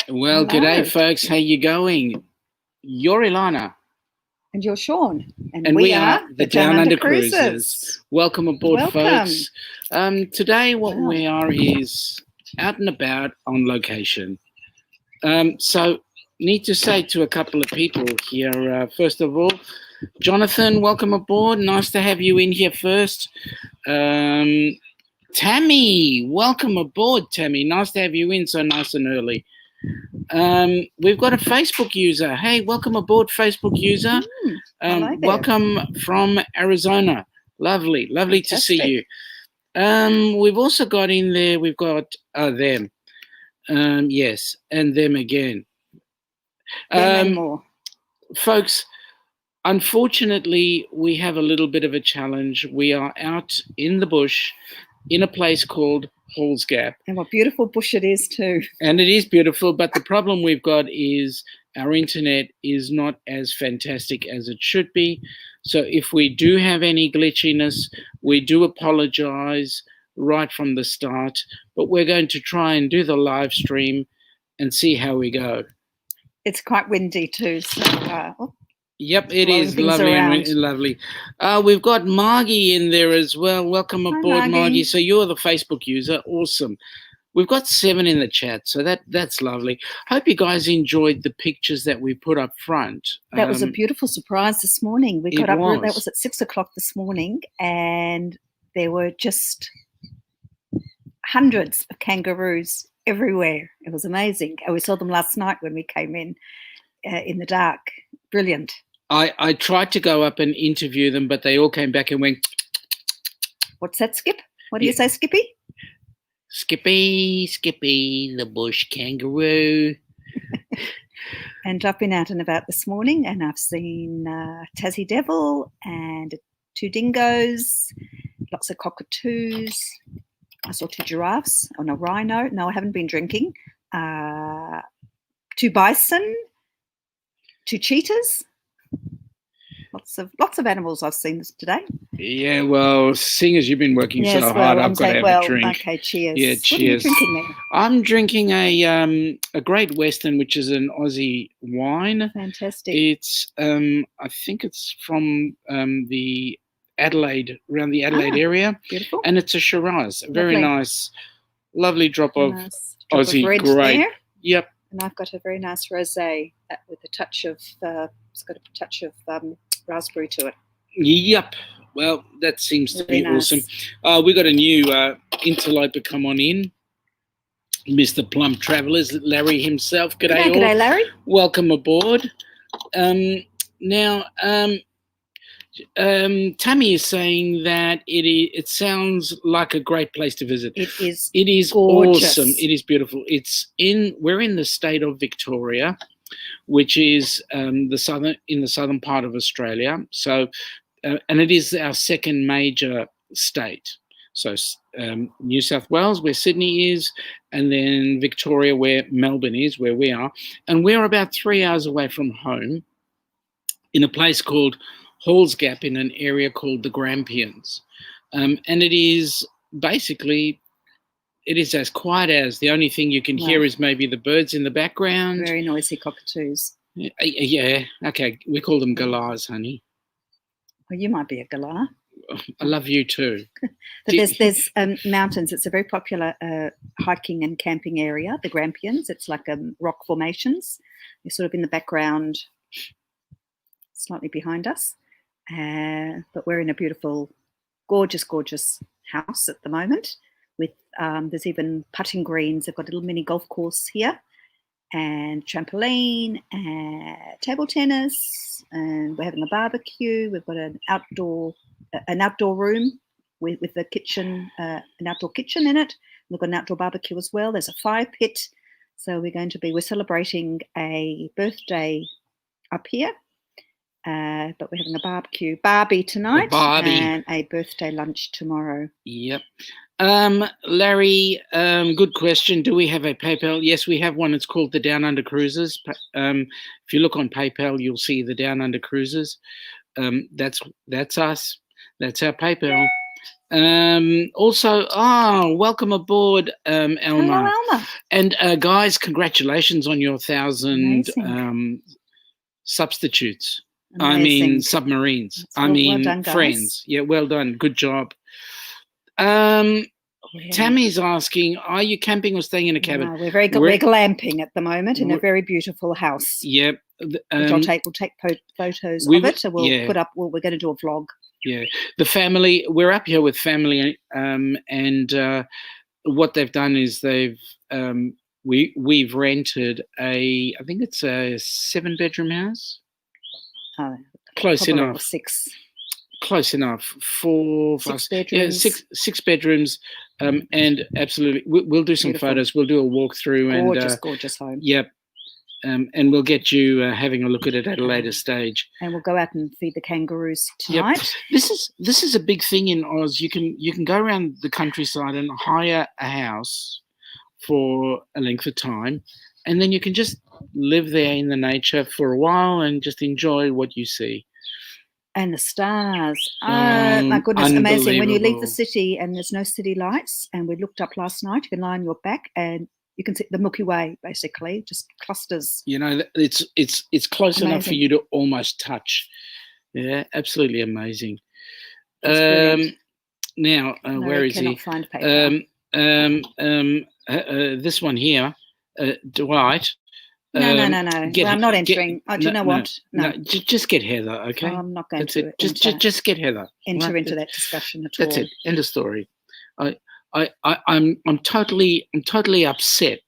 Well, Hello. g'day, folks. How you going? You're Ilana. And you're Sean. And we are the Downunder Cruisers. Welcome aboard, folks. Today, what we are is out and about on location. So, need to say to a couple of people here, first of all, Jonathan, welcome aboard. Nice to have you in here first. Tammy, welcome aboard, Tammy. Nice to have you in so nice and early. We've got a Facebook user. Hey, welcome aboard, Facebook user. Welcome from Arizona. Lovely Fantastic. To see you. We've also got in there, we've got them. Yes, and them again. And more. Folks, unfortunately, we have a little bit of a challenge. We are out in the bush in a place called Halls Gap. And what beautiful bush it is too. And it is beautiful, but the problem we've got is our internet is not as fantastic as it should be. So if we do have any glitchiness, we do apologize right from the start, but we're going to try and do the live stream and see how we go. It's quite windy too, so yep, it is lovely and lovely. We've got Margie in there as well. Welcome aboard, Margie. So you're the Facebook user. Awesome. We've got 7 in the chat, so that's lovely. Hope you guys enjoyed the pictures that we put up front. That was a beautiful surprise this morning. We got up. That was at 6 o'clock this morning, and there were just hundreds of kangaroos everywhere. It was amazing. And we saw them last night when we came in the dark. Brilliant. I tried to go up and interview them, but they all came back and went. What's that, Skip? What do you say, Skippy? Skippy, the bush kangaroo. And I've been out and about this morning, and I've seen Tassie Devil and 2 dingoes, lots of cockatoos. I saw 2 giraffes and a rhino. No, I haven't been drinking. 2 bison, 2 cheetahs. Lots of animals I've seen today. Yeah, well, seeing as you've been working so hard, I've got to have a drink. Okay, cheers. Yeah, cheers. What are you drinking then? I'm drinking a Great Western, which is an Aussie wine. Fantastic. It's I think it's from the Adelaide, around the Adelaide area. Beautiful. And it's a Shiraz. Very nice, lovely drop of Aussie red grape. There. Yep. And I've got a very nice rosé with a touch of it's got a touch of raspberry to it. Yep. Well, that seems to be awesome. We got a new interloper come on in, Mr. Plum Travellers, Larry himself. G'day all. G'day, Larry. Welcome aboard. Now, Tammy is saying that it sounds like a great place to visit. It is. It is gorgeous. Awesome. It is beautiful. We're in the state of Victoria, which is in the southern part of Australia. So, and it is our second major state. So, New South Wales, where Sydney is, and then Victoria, where Melbourne is, where we are, and we're about 3 hours away from home, in a place called Halls Gap, in an area called the Grampians, and it is basically. It is as quiet as the only thing you can hear is maybe the birds in the background. Very noisy cockatoos. Yeah. Okay. We call them galahs, honey. Well, you might be a galah. I love you too. But there's mountains. It's a very popular hiking and camping area, the Grampians. It's like rock formations. They're sort of in the background, slightly behind us. But we're in a beautiful, gorgeous house at the moment. With there's even putting greens. They've got a little mini golf course here, and trampoline, and table tennis, and we're having a barbecue. We've got an outdoor room with the kitchen, an outdoor kitchen in it. We've got an outdoor barbecue as well. There's a fire pit, so we're celebrating a birthday up here. But we're having a Barbie tonight, and a birthday lunch tomorrow. Yep. Larry, good question. Do we have a PayPal? Yes, we have one. It's called the Downunder Cruisers. If you look on PayPal, you'll see the Downunder Cruisers. That's us. That's our PayPal. Also, welcome aboard, Elma. Hello, Elma. And guys, congratulations on your 1,000 Amazing. substitutes. Amazing. I mean, submarines. Well done, guys. Friends. Yeah, well done. Good job. Tammy's asking, are you camping or staying in a cabin? No, we're glamping at the moment in a very beautiful house. Yep. Which we'll take photos of it. So we'll put up. Well, we're going to do a vlog. Yeah, the family. We're up here with family, and what they've done is we've rented I think it's a 7-bedroom house. Close enough. 6. Close enough. 6 bedrooms. Yeah, six bedrooms. And absolutely, we'll do some photos. We'll do a walkthrough. Gorgeous home. Yep. And we'll get you having a look at it at a later stage. And we'll go out and feed the kangaroos tonight. Yep. This is a big thing in Oz. You can go around the countryside and hire a house for a length of time, and then you can just live there in the nature for a while and just enjoy what you see. And the stars. Oh, my goodness, amazing. When you leave the city and there's no city lights, and we looked up last night, you can lie on your back and you can see the Milky Way, basically, just clusters. You know, it's close enough for you to almost touch. Yeah, absolutely amazing. Now, where is he? Find paper. This one here, Dwight. No. Well, I'm not entering. Do you know what? No. Just get Heather, okay? I'm not going to. Just get Heather. Enter into that discussion at all. That's it. End of story. I'm totally upset.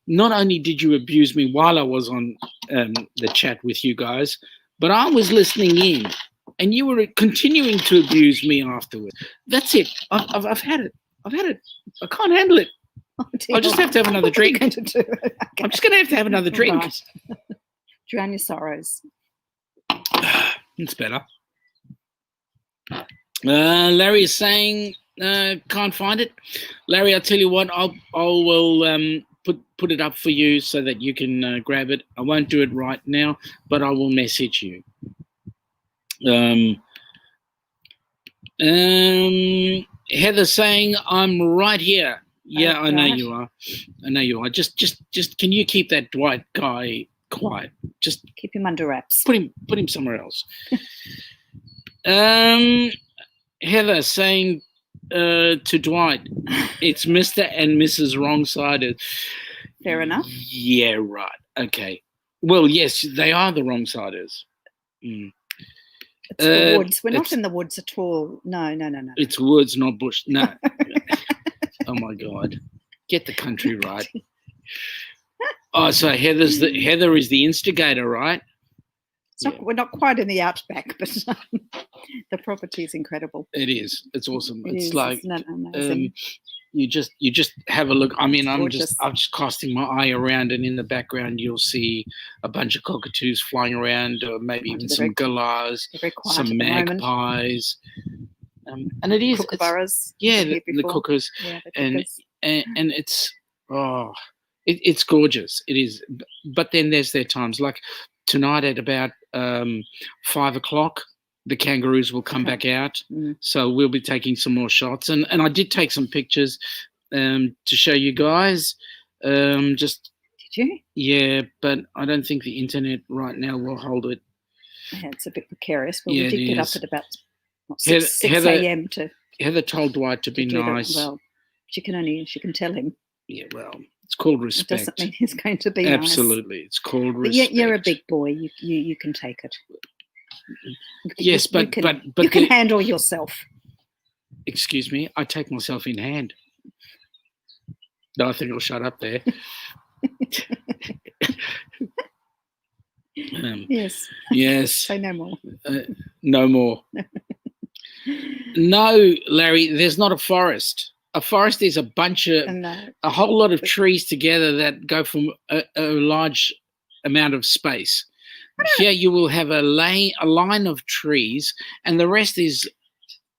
Not only did you abuse me while I was on the chat with you guys, but I was listening in, and you were continuing to abuse me afterwards. That's it. I've had it. I can't handle it. I just have to have another drink. What are you going to do? Okay. I'm just going to have another drink. Right. Drown your sorrows. It's better. Larry is saying can't find it. Larry, I'll tell you what. I will put it up for you so that you can grab it. I won't do it right now, but I will message you. Heather saying I'm right here. Yeah, I know you are. Just can you keep that Dwight guy quiet? Just keep him under wraps. Put him somewhere else. Heather saying to Dwight, it's Mr. and Mrs. Wrong-Sided. Fair enough. Yeah, right. Okay. Well, yes, they are the wrong-siders. It's the woods. We're not in the woods at all. No. It's woods, not bush. No. Oh my God! Get the country right. Oh, so Heather is the instigator, right? We're not quite in the outback, but the property is incredible. It is. It's awesome. It's amazing. You just have a look. I mean, I'm just casting my eye around, and in the background you'll see a bunch of cockatoos flying around, or maybe even some galahs, some magpies. And it is kookaburras. The cookers, and it's it's gorgeous. It is, but then there's their times like tonight at about 5 o'clock. The kangaroos will come back out, so we'll be taking some more shots. And I did take some pictures to show you guys. Did you? Yeah, but I don't think the internet right now will hold it. Yeah, it's a bit precarious, but we did get up at about 6 a.m. Heather told Dwight to be nice. Well, she can tell him. Yeah, well, it's called respect. It doesn't mean he's going to be Absolutely, nice. It's called respect. But you're a big boy. You can take it. Yes, but you can handle yourself. Excuse me, I take myself in hand. No, I think I'll shut up there. Yes. Say no more. No more. No, Larry, there's not a forest. A forest is a bunch of a whole lot of trees together that go from a large amount of space. Here you will have a line of trees, and the rest is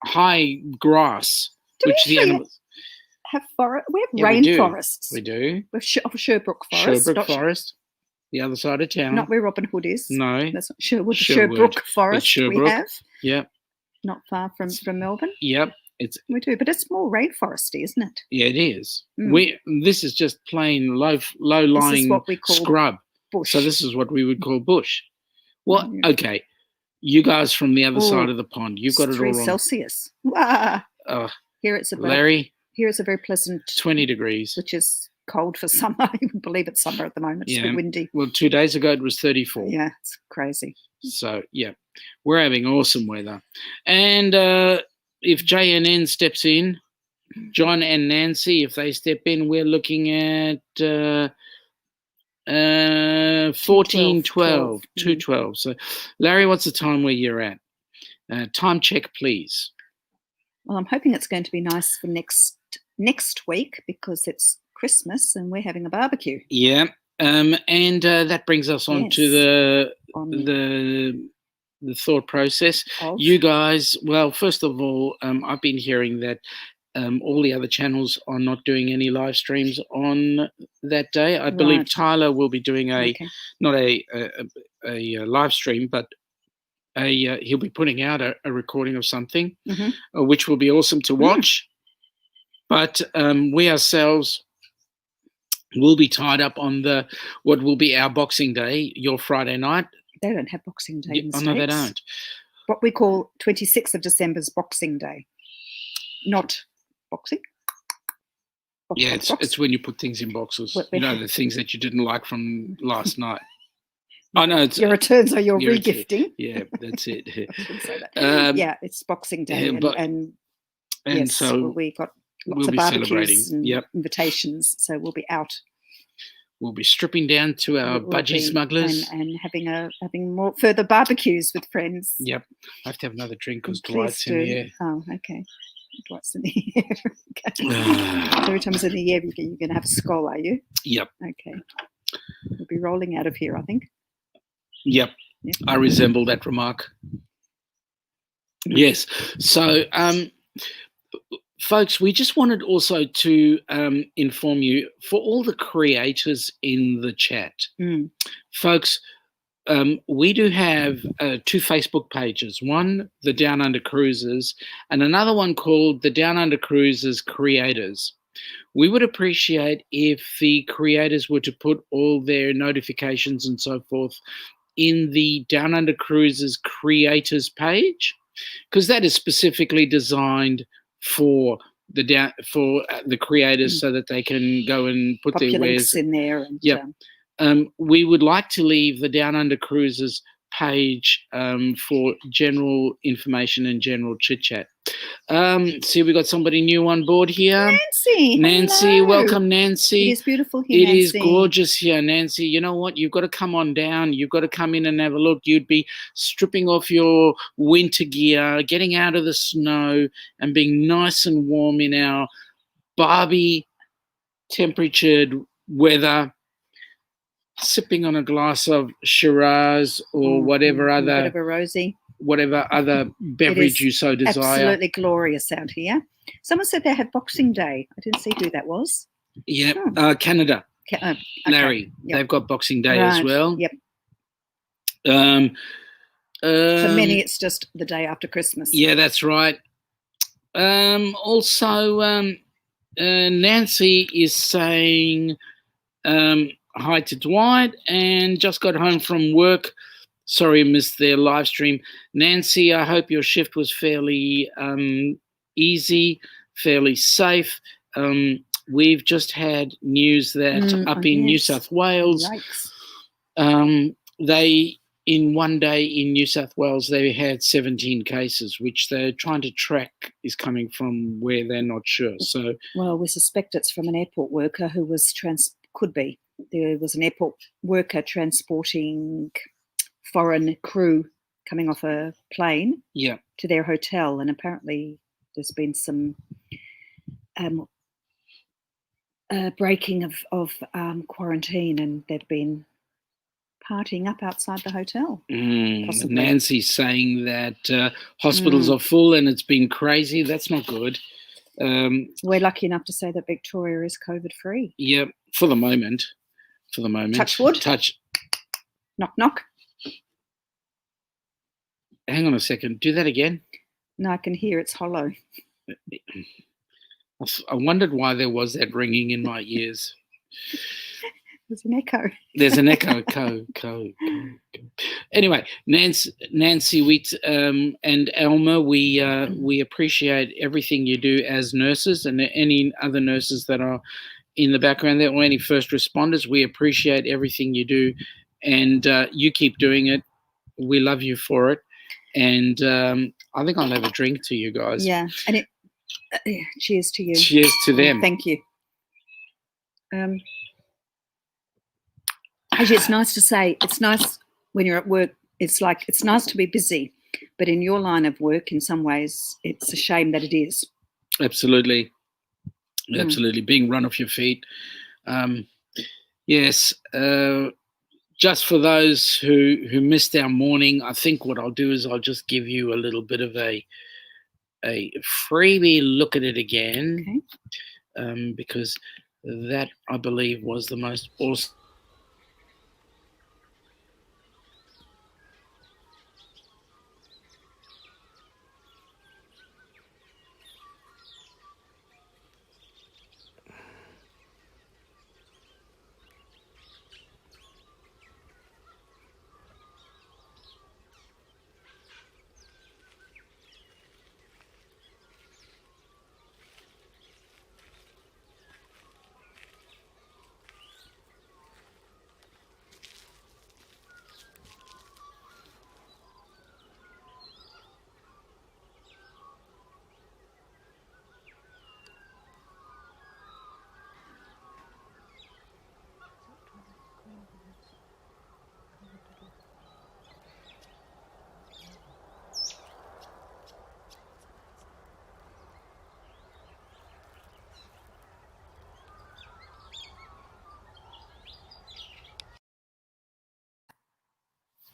high grass, which the animals have forest. We have rainforests. We do. We have Sherbrooke Forest. Sherbrooke Forest, the other side of town. Not where Robin Hood is. No, that's not Sherbrooke Forest. Sherbrooke. We have. Yep. Not far from Melbourne. Yep. We do, but it's more rainforesty, isn't it? Yeah, it is. Mm. This is just plain low This is lying what we call scrub. bush. So this is what we would call bush. Well, Yeah. okay. You guys from the other side Ooh, of the pond, you've got it all 3 wrong. Celsius. Wow. Here it's about, Larry, here it's a very pleasant 20 degrees. which is cold for summer. You would believe it's summer at the moment. It's a bit windy. Well, 2 days ago it was 34. Yeah, it's crazy. So yeah, we're having awesome weather. And if JNN steps in, John and Nancy, if they step in, we're looking at 14, 12, 2:12. So, Larry, what's the time where you're at? Time check, please. Well, I'm hoping it's going to be nice for next week because it's Christmas and we're having a barbecue. Yeah, and that brings us on to the thought process. You guys, well, first of all, I've been hearing that all the other channels are not doing any live streams on that day. I believe Tyler will be doing not a live stream, but he'll be putting out a recording of something, which will be awesome to watch. But we ourselves will be tied up on what will be our Boxing Day, your Friday night. They don't have Boxing Day in the States. No, they don't. What we call 26th of December's Boxing Day, not boxing. It's when you put things in boxes. The things that you didn't like from last night. Oh no, it's your returns are your regifting. Yeah, that's it. Yeah, it's Boxing Day, and yes, so we got lots of barbecues and invitations, so we'll be out. We'll be stripping down to our budgie smugglers and having more further barbecues with friends. Yep, I have to have another drink because Dwight's in the air. Oh, okay. Dwight's in the air. Okay. So every time it's in the air, you're going to have a skull, are you? Yep. Okay. We'll be rolling out of here, I think. Yep. I resemble that remark. Yes. So, folks, we just wanted also to inform you, for all the creators in the chat, folks, we do have 2 Facebook pages. One, the Downunder Cruisers, and another one called the Downunder Cruisers Creators. We would appreciate if the creators were to put all their notifications and so forth in the Downunder Cruisers Creators page, because that is specifically designed for the creators so that they can go and put their wares in there. And, we would like to leave the Downunder Cruisers page for general information and general chit chat. See, we got somebody new on board here. Nancy, hello. Welcome, Nancy. It is beautiful here. It is gorgeous here, Nancy. You know what? You've got to come on down. You've got to come in and have a look. You'd be stripping off your winter gear, getting out of the snow, and being nice and warm in our Barbie temperatured weather, sipping on a glass of Shiraz or whatever other, a bit of a rosy, whatever other beverage you so desire. Absolutely glorious out here. Someone said they had Boxing Day. I didn't see who that was. Yeah, Canada. Okay. Larry, they've got Boxing Day as well. Yep. For many, it's just the day after Christmas. Yeah, that's right. Also, Nancy is saying hi to Dwight and just got home from work. Sorry, I missed their live stream. Nancy, I hope your shift was fairly easy, fairly safe. We've just had news that up in New South Wales, in one day in New South Wales, they had 17 cases, which they're trying to track is coming from where they're not sure. So, well, we suspect it's from an airport worker who was could be. There was an airport worker transporting foreign crew coming off a plane to their hotel, and apparently there's been some breaking of quarantine, and they've been partying up outside the hotel. Nancy's saying that hospitals are full and it's been crazy. That's not good. We're lucky enough to say that Victoria is COVID-free. Yeah, for the moment. Touch wood. Knock, knock. Hang on a second. Do that again. No, I can hear it's hollow. I wondered why there was that ringing in my ears. There's an echo. There's an echo. Co. Anyway, Nancy, and Elma, we appreciate everything you do as nurses, and any other nurses that are in the background there, or any first responders. We appreciate everything you do, and you keep doing it. We love you for it, and I think I'll have a drink to you guys. Yeah, and cheers to you. Cheers to them. Thank you. Actually, it's nice to say, it's nice when you're at work, it's nice to be busy, but in your line of work, in some ways, it's a shame that it is. Absolutely. Absolutely. Being run off your feet. Yes. Just for those who missed our morning, I think what I'll do is I'll just give you a little bit of a freebie look at it again, because that, I believe, was the most awesome.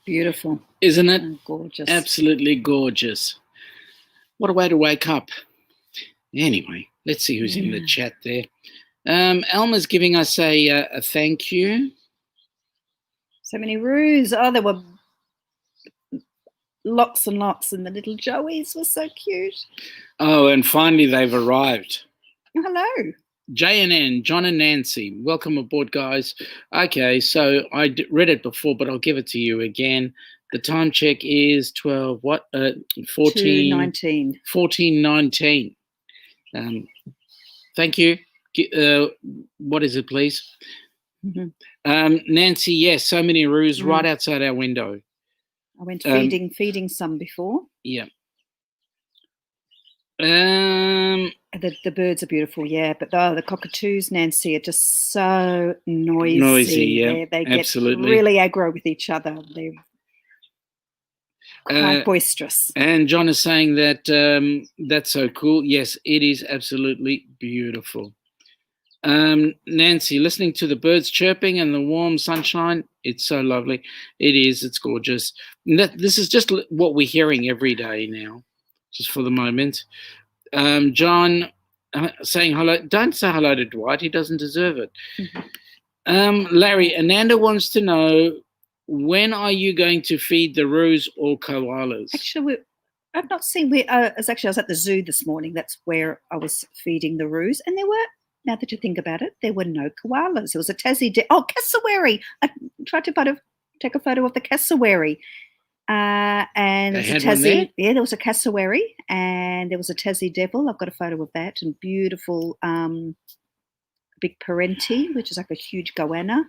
Beautiful. Isn't it? Oh, gorgeous. Absolutely gorgeous. What a way to wake up. Anyway, let's see who's in the chat there. Elma's giving us a thank you. So many roos. Oh, there were lots and lots, and the little Joeys were so cute. Oh, and finally they've arrived. Hello. JNN, John and Nancy, welcome aboard, guys. Okay, so I read it before, but I'll give it to you again. The time check is 14:19. Thank you. What is it, please? Nancy, yes, so many roos right outside our window. I went feeding some before. Yeah. The birds are beautiful, yeah, but the cockatoos, Nancy, are just so noisy. Noisy, yeah, they get absolutely. Really aggro with each other. They're quite boisterous. And John is saying that that's so cool. Yes, it is absolutely beautiful. Nancy, listening to the birds chirping and the warm sunshine, it's so lovely. It is. It's gorgeous. And this is just what we're hearing every day now, just for the moment. John saying hello. Don't say hello to Dwight. He doesn't deserve it. Larry, Ananda wants to know, when are you going to feed the roos or koalas? Actually, I've not seen. I was at the zoo this morning. That's where I was feeding the roos, and there were. Now that you think about it, there were no koalas. There was a Tassie. Cassowary. I tried to take a photo of the cassowary. And there was a Tassie. Yeah, there was a cassowary, and there was a Tassie devil. I've got a photo of that, and beautiful big parenti, which is like a huge goanna,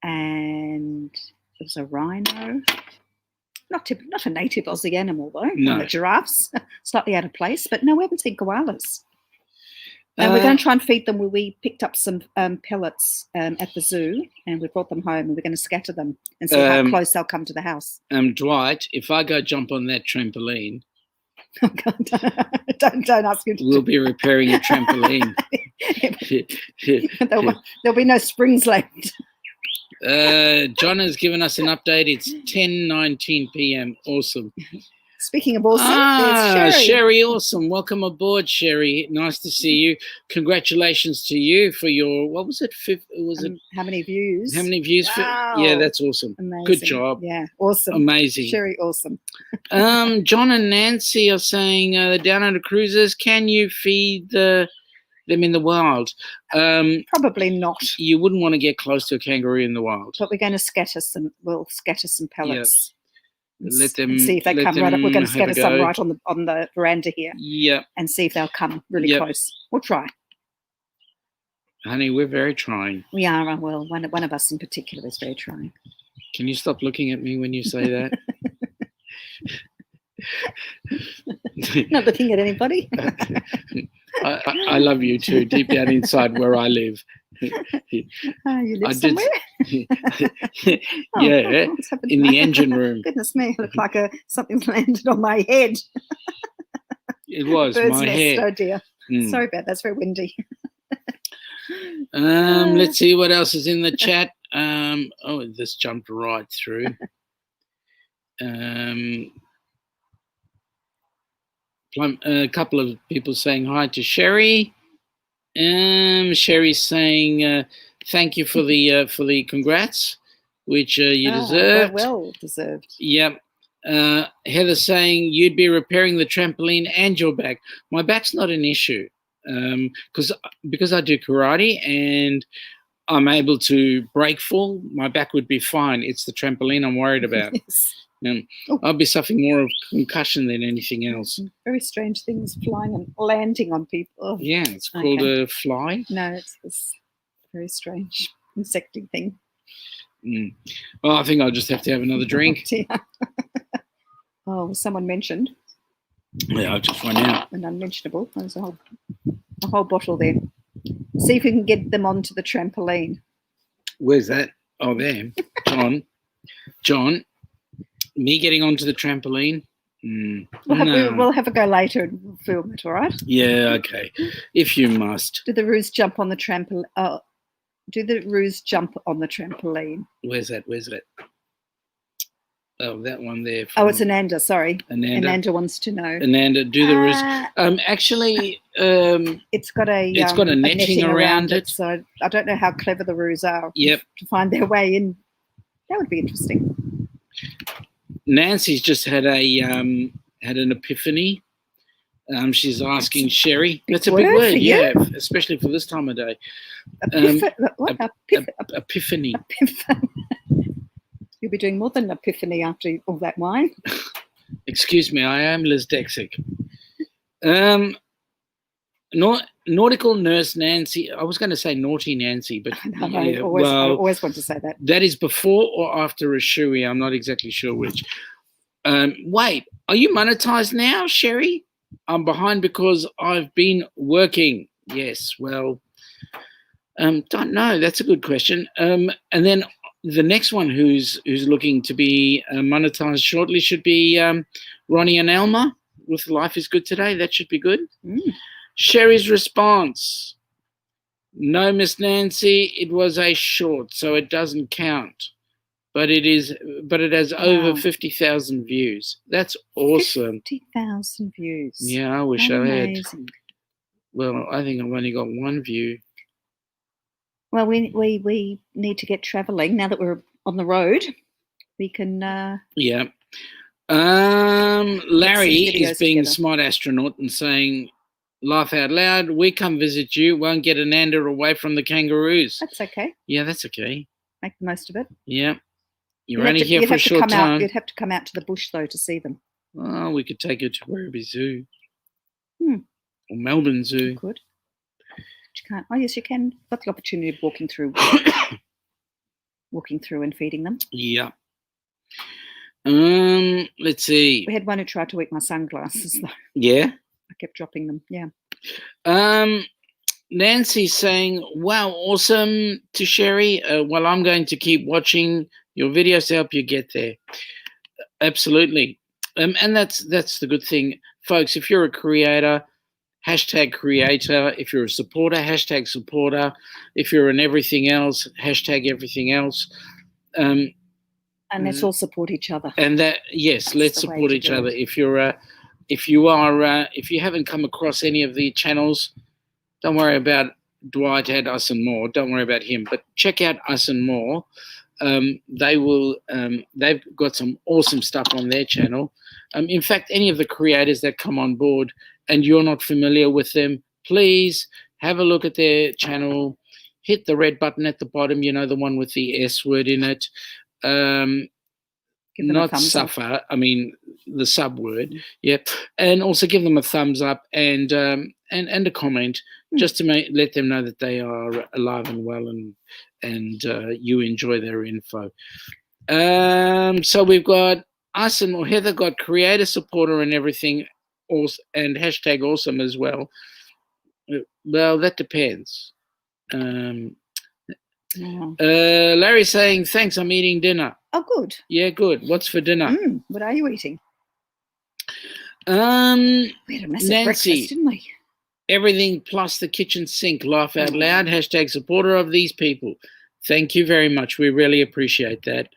and there was a rhino. Not a native Aussie animal though. No, the giraffes, slightly out of place. But no, we haven't seen koalas. And we're going to try and feed them. We picked up some pellets at the zoo, and we brought them home, and we're going to scatter them and see how close they'll come to the house. Dwight, if I go jump on that trampoline, oh God, don't ask him. We'll be repairing a trampoline. There'll be no springs left. John has given us an update. It's 10:19 p.m. Awesome. Speaking of awesome, there's Sherry. Sherry, awesome. Welcome aboard, Sherry. Nice to see you. Congratulations to you for your, what was it? How many views? How many views? Wow. Yeah, that's awesome. Amazing. Good job. Yeah, awesome. Amazing. Sherry, awesome. John and Nancy are saying, the Downunder Cruisers, can you feed them in the wild? Probably not. You wouldn't want to get close to a kangaroo in the wild. But we're going to scatter some. We'll scatter some pellets. Let them and see if they come right up. We're going to scatter some right on the veranda here. Yeah. And see if they'll come really close. We'll try. Honey, we're very trying. We are. Well, one of us in particular is very trying. Can you stop looking at me when you say that? Not looking at anybody. I love you too, deep down inside where I live. You live somewhere? Yeah, in the engine room. Goodness me, it looked like something's landed on my head. It was Bird's my nest. head. Oh dear. Sorry about that. That's very windy. Let's see what else is in the chat. Oh, this jumped right through. A couple of people saying hi to Sherry. Sherry's saying thank you for the congrats, which you deserved. Well deserved. Yep. Heather's saying you'd be repairing the trampoline and your back. My back's not an issue because I do karate and I'm able to break full. My back would be fine. It's the trampoline I'm worried about. Yes. I'll be suffering more of concussion than anything else. Very strange things flying and landing on people. Oh. Yeah, it's called a fly. No, it's this very strange insecty thing. Well, I think I'll just have to have another drink. Oh, someone mentioned. Yeah, I'll just run out. An unmentionable. There's a whole bottle there. See if we can get them onto the trampoline. Where's that? Oh, there. John. Me getting onto the trampoline? We'll have a go later and film it, all right? Yeah, okay. If you must. Do the roos jump on the trampoline? Do the roos jump on the trampoline? Where's that? Oh, that one there. Oh, it's Ananda, sorry. Ananda wants to know. Ananda, do the roos. Actually, it's got a netting around it. So I don't know how clever the roos are to find their way in. That would be interesting. Nancy's just had an epiphany. She's asking Sherry. That's a big word, yeah, especially for this time of day. Epiphany. You'll be doing more than epiphany after all that wine. Excuse me, I am dyslexic. Nautical nurse Nancy. I was going to say naughty Nancy, but I always want to say that. That is before or after a shoey. I'm not exactly sure which. Wait, are you monetized now, Sherry? I'm behind because I've been working. Yes, well, don't know. That's a good question. And then the next one who's looking to be monetized shortly should be Ronnie and Elma with Life is Good Today. That should be good. Sherry's response. No, Miss Nancy, it was a short, so it doesn't count. But it has over 50,000 views. That's awesome. 50,000 views. Yeah, I wish I had. Well, I think I've only got one view. Well, we need to get travelling now that we're on the road. We can. Yeah. Larry is being a smart astronaut and saying, laugh out loud, we come visit you, won't get Ananda away from the kangaroos. That's okay. Yeah, that's okay. Make the most of it. Yeah. You're only here for a short time. You'd have to come out to the bush, though, to see them. Oh, we could take you to Werribee Zoo. Or Melbourne Zoo. You could. But you can't. Oh, yes, you can. Got the opportunity of walking through and feeding them. Yeah. Let's see. We had one who tried to eat my sunglasses, though. Yeah? I kept dropping them, yeah. Nancy's saying, wow, awesome to Sherry. Well, I'm going to keep watching your videos to help you get there. Absolutely. And that's the good thing. Folks, if you're a creator, hashtag creator. If you're a supporter, hashtag supporter. If you're an everything else, hashtag everything else. And let's all support each other. And that, yes, let's the way support to each do other. it. If you haven't come across any of the channels, don't worry about Dwight at Us and More. Don't worry about him, but check out Us and More. They've got some awesome stuff on their channel. In fact, any of the creators that come on board and you're not familiar with them, please have a look at their channel. Hit the red button at the bottom, the one with the S word in it. Give them a Not thumbs up. suffer, I mean the sub word. Yep. And also give them a thumbs up and a comment just to let them know that they are alive and well and you enjoy their info. So we've got us and Heather got creator, supporter and everything, and hashtag awesome as well. Well, that depends. Larry's saying, thanks, I'm eating dinner. Oh, good. Yeah, good. What's for dinner? What are you eating? We had a massive Nancy, breakfast, didn't we? everything plus the kitchen sink. Laugh out loud. Hashtag supporter of these people. Thank you very much. We really appreciate that.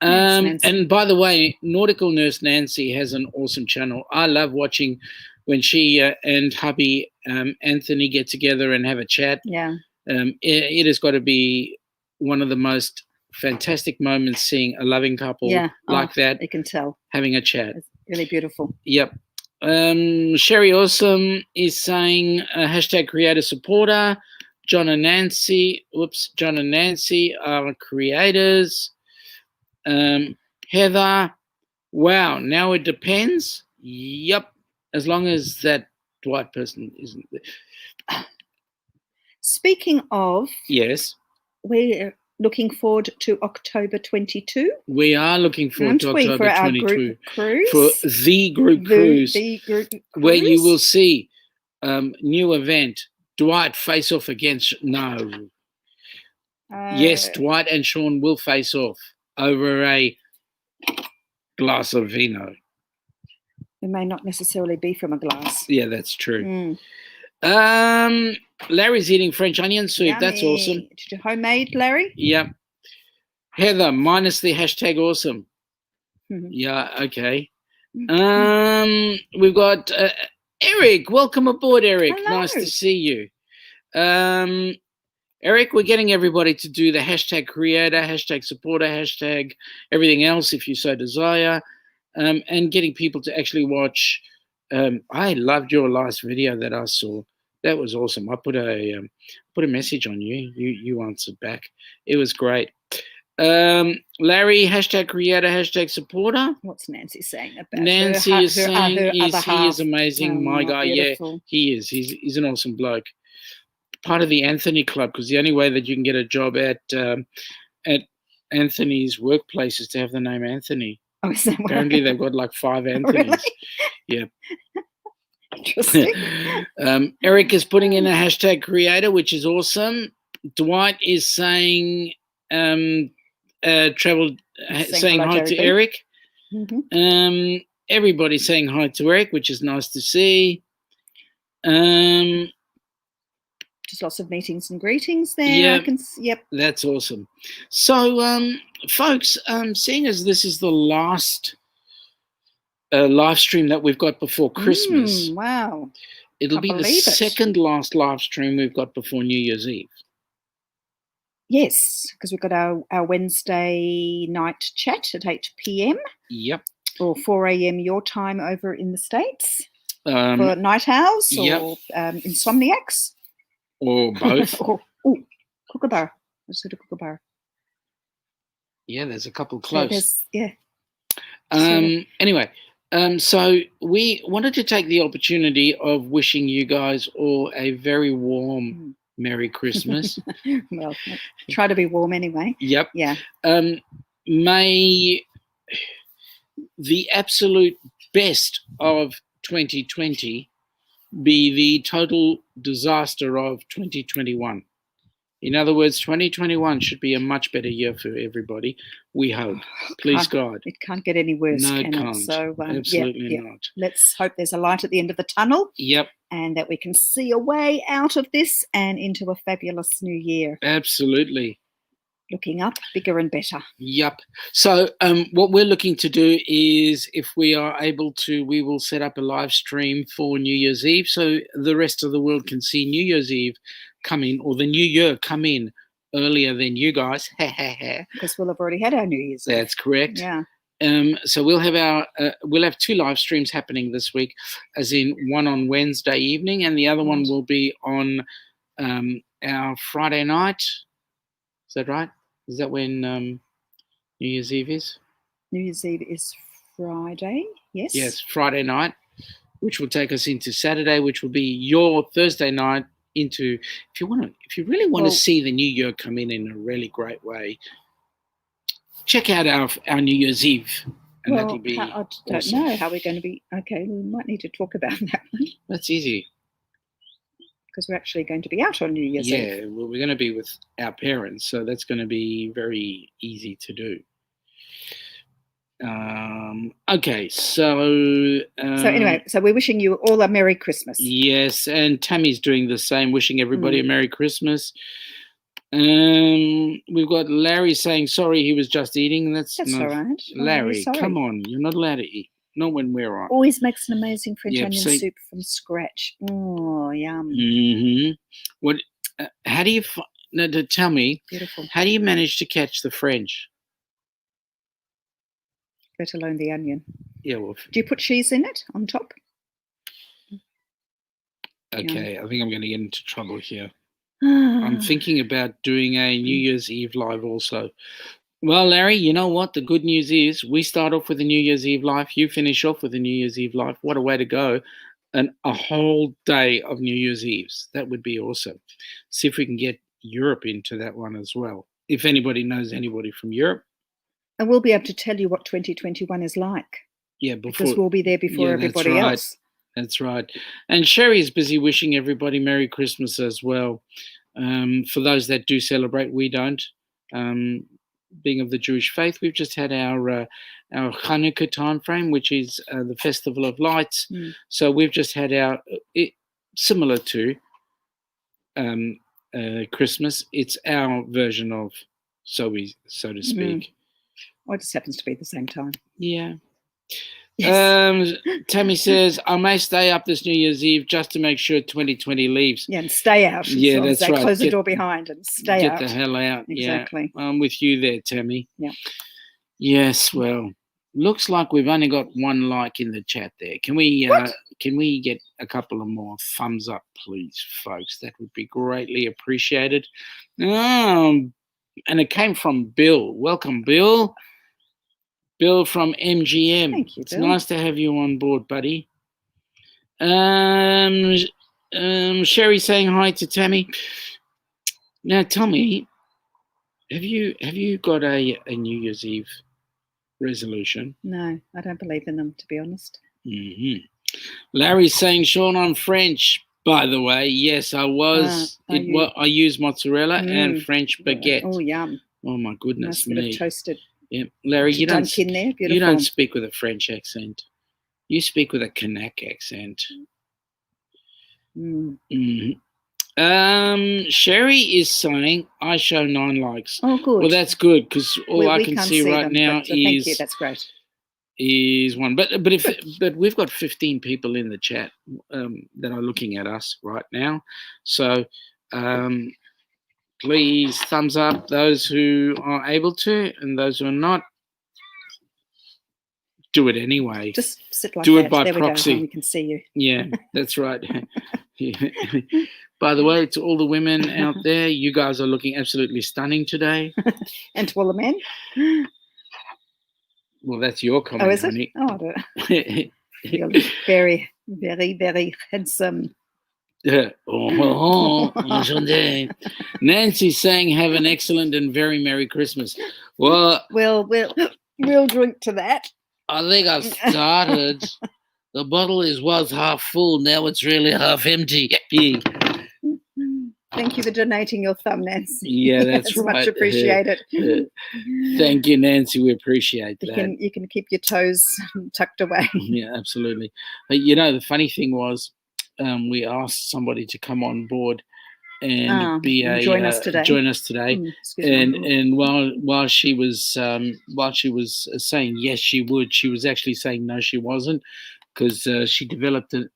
Thanks, and by the way, Nautical Nurse Nancy has an awesome channel. I love watching when she and hubby Anthony get together and have a chat. Yeah. It has got to be one of the most fantastic moments seeing a loving couple like that. You can tell. Having a chat. It's really beautiful. Yep. Sherry Awesome is saying hashtag creator supporter. John and Nancy are creators. Heather, wow, now it depends. Yep. As long as that Dwight person isn't there. Speaking of, yes, we're looking forward to October 22. We are looking forward to October for our 22 group cruise. For the group cruise, where you will see new event. Dwight face off against yes, Dwight and Sean will face off over a glass of vino. It may not necessarily be from a glass. Yeah, that's true. Larry's eating French onion soup. Yummy. That's awesome. Did you homemade, Larry? Yep. Heather, minus the hashtag awesome. Yeah, okay. We've got Eric. Welcome aboard, Eric. Hello. Nice to see you. Eric, we're getting everybody to do the hashtag creator, hashtag supporter, hashtag everything else if you so desire, and getting people to actually watch. I loved your last video that I saw. That was awesome. I put a message on you. You answered back. It was great. Larry, hashtag creator, hashtag supporter. What's Nancy saying about Nancy is saying he is amazing. My guy, beautiful. Yeah, he is. He's an awesome bloke. Part of the Anthony Club, because the only way that you can get a job at Anthony's workplace is to have the name Anthony. Oh, is that Apparently, they've got like 5 Anthonys. Really? Yeah. Interesting. Eric is putting in a hashtag creator, which is awesome. Dwight is saying saying hi to Eric. Everybody's saying hi to Eric, which is nice to see. Just lots of meetings and greetings there. Yeah, that's awesome. So, folks, seeing as this is the last live stream that we've got before Christmas. Wow. It'll be the second last live stream we've got before New Year's Eve. Yes, because we've got our Wednesday night chat at 8 p.m. Yep. Or 4 a.m. your time over in the States. For night owls or insomniacs. Or both. Kookaburra. Let's go to Kookaburra. Yeah, there's a couple close. Anyway, so we wanted to take the opportunity of wishing you guys all a very warm Merry Christmas. Well, try to be warm anyway. Yep. Yeah. May the absolute best of 2020 be the total disaster of 2021. In other words, 2021 should be a much better year for everybody. We hope. Please God. It can't get any worse. No, can it can't. So, absolutely not. Let's hope there's a light at the end of the tunnel. Yep. And that we can see a way out of this and into a fabulous new year. Absolutely. Looking up, bigger and better. Yep. So what we're looking to do is, if we are able to, we will set up a live stream for New Year's Eve, so the rest of the world can see New Year's Eve come in, or the new year come in earlier than you guys. Because we'll have already had our New Year's Eve. That's correct. Yeah. So we'll have 2 live streams happening this week, as in one on Wednesday evening, and the other one will be on our Friday night. Is that right? Is that when New Year's Eve is? New Year's Eve is Friday, yes? Yes, Friday night, which will take us into Saturday, which will be your Thursday night into, if you really want to see the new year come in a really great way, check out our New Year's Eve. And that'll be I don't know how we're going to be. Okay, we might need to talk about that one. That's easy. Because we're actually going to be out on New Year's Eve. Yeah, well, we're going to be with our parents, so that's going to be very easy to do. Okay, so anyway, so we're wishing you all a Merry Christmas. Yes, and Tammy's doing the same, wishing everybody a Merry Christmas. We've got Larry saying sorry, he was just eating. That's all right. Larry, come on, you're not allowed to eat. Not when we're on. Always makes an amazing French onion soup from scratch. Oh, yum. Mm-hmm. What? How do you? Tell me. Beautiful. How do you manage to catch the French? Let alone the onion. Yeah. Well. Do you put cheese in it on top? Okay, I think I'm going to get into trouble here. I'm thinking about doing a New Year's Eve live also. Well, Larry, you know what? The good news is we start off with a New Year's Eve live. You finish off with a New Year's Eve live. What a way to go. And a whole day of New Year's Eves. That would be awesome. See if we can get Europe into that one as well. If anybody knows anybody from Europe. And we'll be able to tell you what 2021 is like. Yeah, because we'll be there before everybody else. That's right. And Sherry's busy wishing everybody Merry Christmas as well. For those that do celebrate, we don't. Being of the Jewish faith, we've just had our Hanukkah time frame, which is the Festival of Lights. So we've just had similar to Christmas. It's our version of so to speak. Well, it just happens to be at the same time. Yeah. Yes. Tammy says, I may stay up this New Year's Eve just to make sure 2020 leaves. Yeah, and stay out. Yeah, that's right. Close the door behind and stay out. Get the hell out. Exactly. Yeah, I'm with you there, Tammy. Yeah. Yes, well, looks like we've only got 1 like in the chat there. Can we get a couple of more thumbs up, please, folks? That would be greatly appreciated. And it came from Bill. Welcome, Bill. Bill from MGM. Thank you, It's Bill. nice to have you on board, buddy. Sherry saying hi to Tammy. Now, tell me, have you got a New Year's Eve resolution? No, I don't believe in them, to be honest. Mm-hmm. Larry's saying, Sean, I'm French, by the way. Yes, I was. I use mozzarella and French baguette. Oh, yum. Oh, my goodness me. Nice bit of toasted. Yeah, Larry, you don't speak with a French accent. You speak with a Kanak accent. Sherry is saying, I show 9 likes. Oh, good. Well, that's good because all I can see right now is. Thank you. That's great. Is 1, but we've got 15 people in the chat that are looking at us right now. So, please thumbs up those who are able to, and those who are not, do it anyway. Just sit like do that. It by there proxy. We go. We can see you. Yeah, that's right. Yeah. By the way, to all the women out there, you guys are looking absolutely stunning today. And to all the men? Well, that's your comment, oh, is honey. It? Oh, I don't. You're very, very, very handsome. Nancy's saying, have an excellent and very Merry Christmas. Well, we'll drink to that. I think I've started. The bottle was half full. Now it's really half empty. Thank you for donating your thumb, Nancy. Yeah, that's right. Much appreciated. Thank you, Nancy. We appreciate that. You can keep your toes tucked away. Yeah, absolutely. You know, the funny thing was, we asked somebody to come on board, and join us today. Excuse me. And while she was saying yes she would, she was actually saying no she wasn't, because she developed a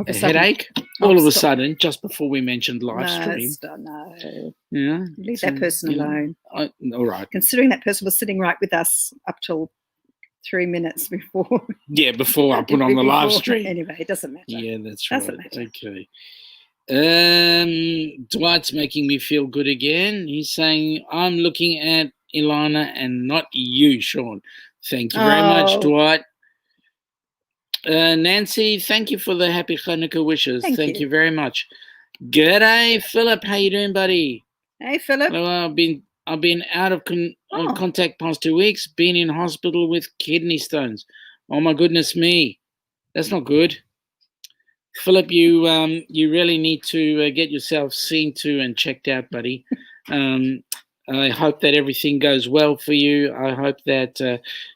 headache all of a sudden just before we mentioned live stream. No. Yeah, Leave that person alone. All right. Considering that person was sitting right with us up till 3 minutes before. Yeah, before I put on the live stream. Anyway, it doesn't matter. Yeah, that's doesn't right. Matter. Okay. Dwight's making me feel good again. He's saying, I'm looking at Ilana and not you, Sean. Thank you very much, Dwight. Nancy, thank you for the happy Hanukkah wishes. Thank you very much. G'day, Philip. How you doing, buddy? Hey, Philip. Well, I've been out of contact past 2 weeks. Been in hospital with kidney stones. Oh my goodness me, that's not good. Philip, you really need to get yourself seen to and checked out, buddy. I hope that everything goes well for you. I hope that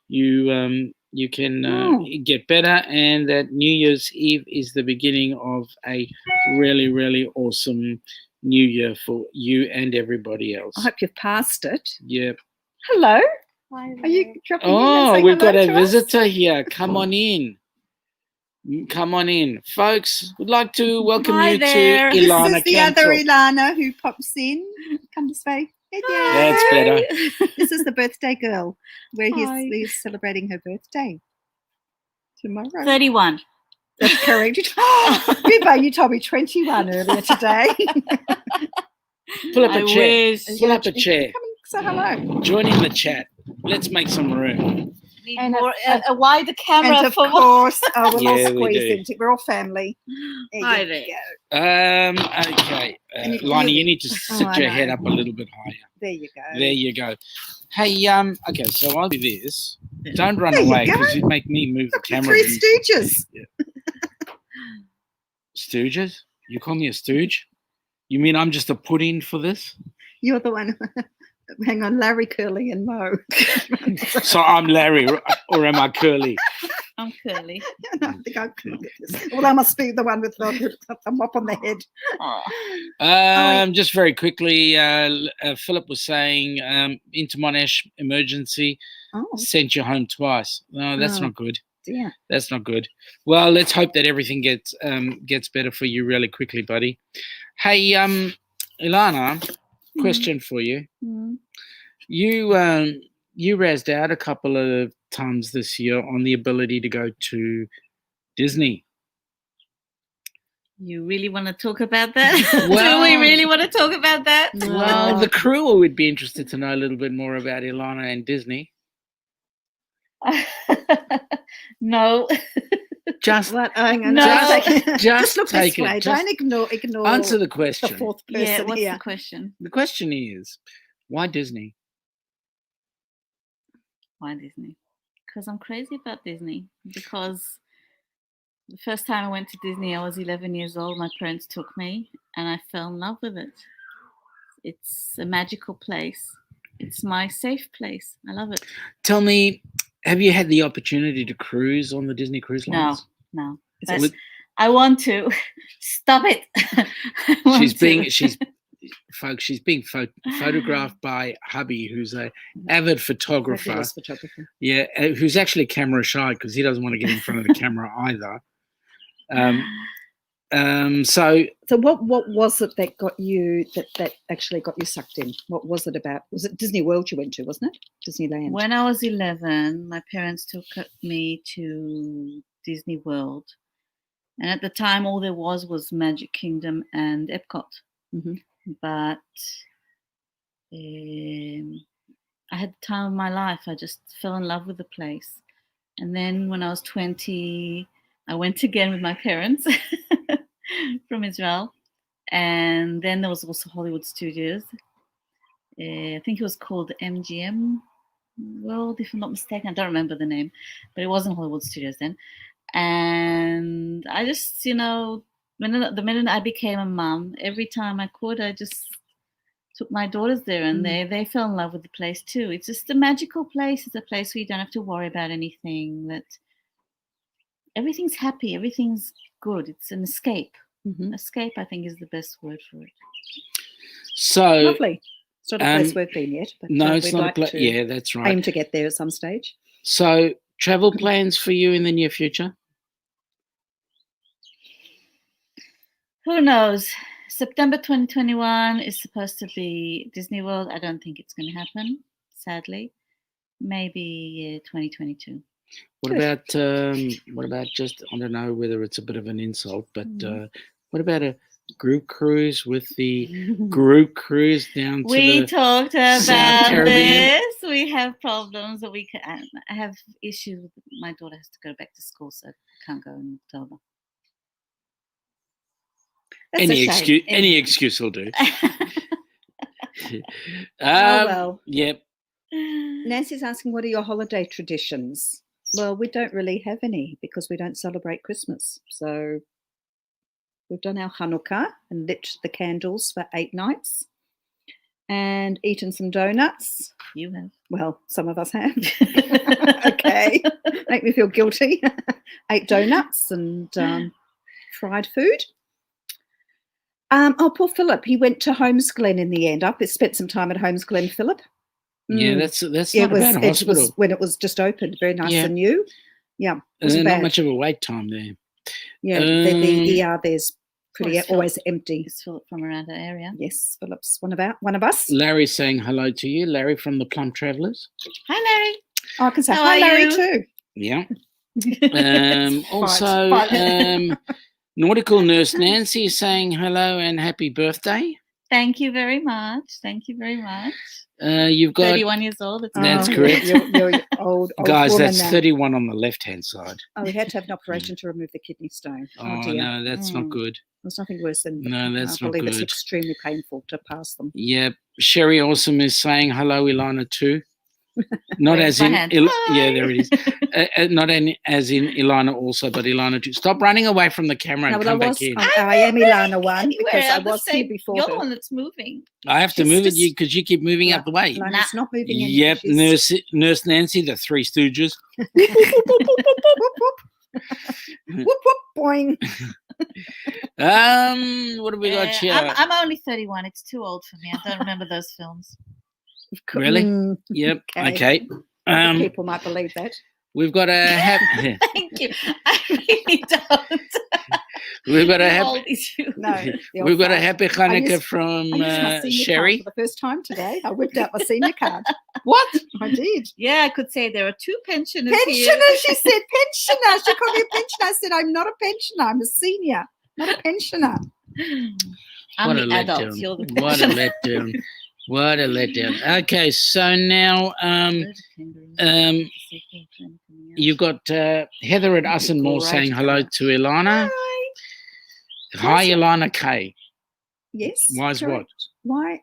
you can get better, and that New Year's Eve is the beginning of a really, really awesome New Year for you and everybody else. I hope you've passed it. Yep. Hello. Hi. Are you dropping in? Oh, we've got a visitor here. Come on in. Come on in, folks. We'd like to welcome you there. to Ilana. This is the other Ilana who pops in. Come this way. That's better. This is the birthday girl, where we're celebrating her birthday tomorrow. 31. That's correct. Bibbo, you told me 21 earlier today. Pull up a chair. Pull up a chair. Come and say hello. Join in the chat. Let's make some room. And a wider camera. And of course, we'll all Yeah, squeeze into it. We're all family. Hi there. Okay. Lonnie, you need to sit your head up a little bit higher. There you go. There you go. Hey, okay, so I'll do this. Don't run away, because you make me move the camera. Three Stooges. Yeah. Stooges? You call me a stooge? You mean I'm just a put-in for this? You're the one. Hang on, Larry, Curly, and Mo. So I'm Larry, or am I Curly? I'm Curly. No, I think I'm Curly. Well, I must be the one with the mop on the head. Just very quickly, Philip was saying, into Monash emergency, sent you home twice. No, that's not good. Yeah, that's not good. Well, let's hope that everything gets better for you really quickly, buddy. Hey, Ilana, question for you. Mm. You razzed out a couple of times this year on the ability to go to Disney. You really want to talk about that? Well, do we really want to talk about that? Well, the crew would be interested to know a little bit more about Ilana and Disney. No. Just what? Hang on. No. Just look take this way. it. Don't ignore. Answer the question. The fourth person Yeah. What's here. the question? The question is, why Disney? Why Disney? Because I'm crazy about Disney. Because the first time I went to Disney, I was 11 years old. My parents took me, and I fell in love with it. It's a magical place. It's my safe place. I love it. Tell me, have you had the opportunity to cruise on the Disney cruise lines? No. I want to. Stop it. She's being photographed by hubby, who's a avid photographer. Yeah, who's actually camera shy because he doesn't want to get in front of the camera either. So what was it that got you that actually got you sucked in? What was it about? Was it Disney World you went to, wasn't it? Disneyland. When I was 11, my parents took me to Disney World, and at the time, all there was Magic Kingdom and Epcot. Mm-hmm. But I had the time of my life. I just fell in love with the place, and then when I was 20, I went again with my parents. From Israel, and then there was also Hollywood Studios. I think it was called MGM World, if I'm not mistaken. I don't remember the name, but it wasn't Hollywood Studios then. And I just, the minute I became a mum, every time I could, I just took my daughters there, and they fell in love with the place too. It's just a magical place. It's a place where you don't have to worry about anything. That everything's happy, everything's good. It's an escape. Mhm. Escape, I think, is the best word for it. So Lovely. It's not a place um, we've been yet, but no, it's we'd not like a place. to Yeah, that's right. aim to get there at some stage. So travel plans for you in the near future? Who knows? September 2021 is supposed to be Disney World. I don't think it's going to happen, sadly. Maybe 2022. What Good. about just, I don't know whether it's a bit of an insult, but Mhm. what about a group cruise with the group cruise down to We the talked South about Caribbean? this. We have problems. I have issues with my daughter has to go back to school, so I can't go in October. That's a shame. Any excuse will do. Oh, well. Yep. Nancy's asking, what are your holiday traditions? Well, we don't really have any because we don't celebrate Christmas. So we've done our Hanukkah and lit the candles for 8 nights and eaten some donuts. You have. Well, some of us have. Okay. Make me feel guilty. 8 donuts and fried food. Poor Philip. He went to Holmes Glen in the end. I spent some time at Holmes Glen, Philip. Yeah, that's not a bad hospital. It was when it was just opened, very nice and new. Yeah, it wasn't not bad. much of a wait time there. Yeah, the ER there's pretty always empty. Is Philip from around the area? Yes, Philip's one of us. Larry's saying hello to you. Larry from the Plum Travellers. Hi, Larry. Oh, I can say How hi, are Larry, you? too. Yeah. Also, Nautical Nurse Nancy is saying hello and happy birthday. Thank you very much. Thank you very much. You've got 31 years old. That's correct. You're old guys. Woman That's now. 31 on the left-hand side. Oh, we had to have an operation to remove the kidney stone. Oh dear. no, that's not good. There's nothing worse than No, that's I not believe it's good. extremely painful to pass them. Yep. Sherry Awesome is saying hello, Ilana too. Not as in, yeah, there it is. Not as in Ilana also, but Ilana too. Stop running away from the camera and come back in. I am Ilana one because I was here before. You're the one that's moving. I have to move it because you keep moving out the way. It's not moving. Yep, Nurse Nancy, the Three Stooges. Whoop whoop boing. What have we got here? I'm only 31. It's too old for me. I don't remember those films. Really? Yep. Okay. People might believe that. We've got a happy. Thank you. I really don't. We've got a happy. We've got a happy Hanukkah from Sherry. For the first time today, I whipped out my senior card. What? I did. Yeah, I could say there are 2 pensioners. Pensioner, she said pensioner. She called me a pensioner. I said, I'm not a pensioner. I'm a senior, not a pensioner. I'm the adult. You're the pensioner. What a letdown. What a letdown. Okay, so now you've got Heather at Us and More saying hello to Ilana. Hi, Ilana K. Yes. Why's correct. What? Why?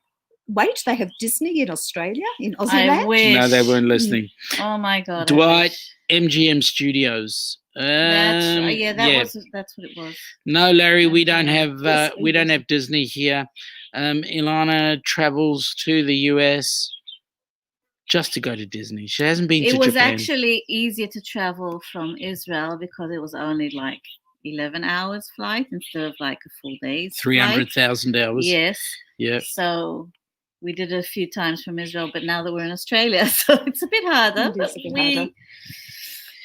Wait, they have Disney in Australia, in Aussie I land? wish. No, they weren't listening. Oh my God. Dwight, MGM Studios. That's what it was. No, Larry, we don't have Disney here. Ilana travels to the US just to go to Disney. She hasn't been to Japan. It was actually easier to travel from Israel because it was only like 11 hours flight instead of like a full day's 300,000 hours. Yes. Yeah. So we did it a few times from Israel, but now that we're in Australia, so it's a bit harder.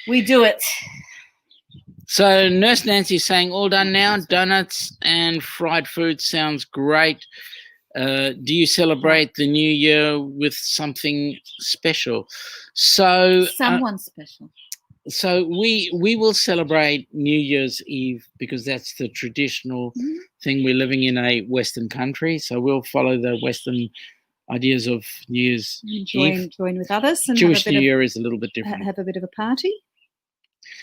We do it. So Nurse Nancy's saying, all done now. Donuts and fried food sounds great. Do you celebrate the new year with something special? So someone special. So we will celebrate New Year's Eve because that's the traditional thing. We're living in a Western country, so we'll follow the Western ideas of New Year's Eve. Join with others. And Jewish New Year is a little bit different. Have a bit of a party.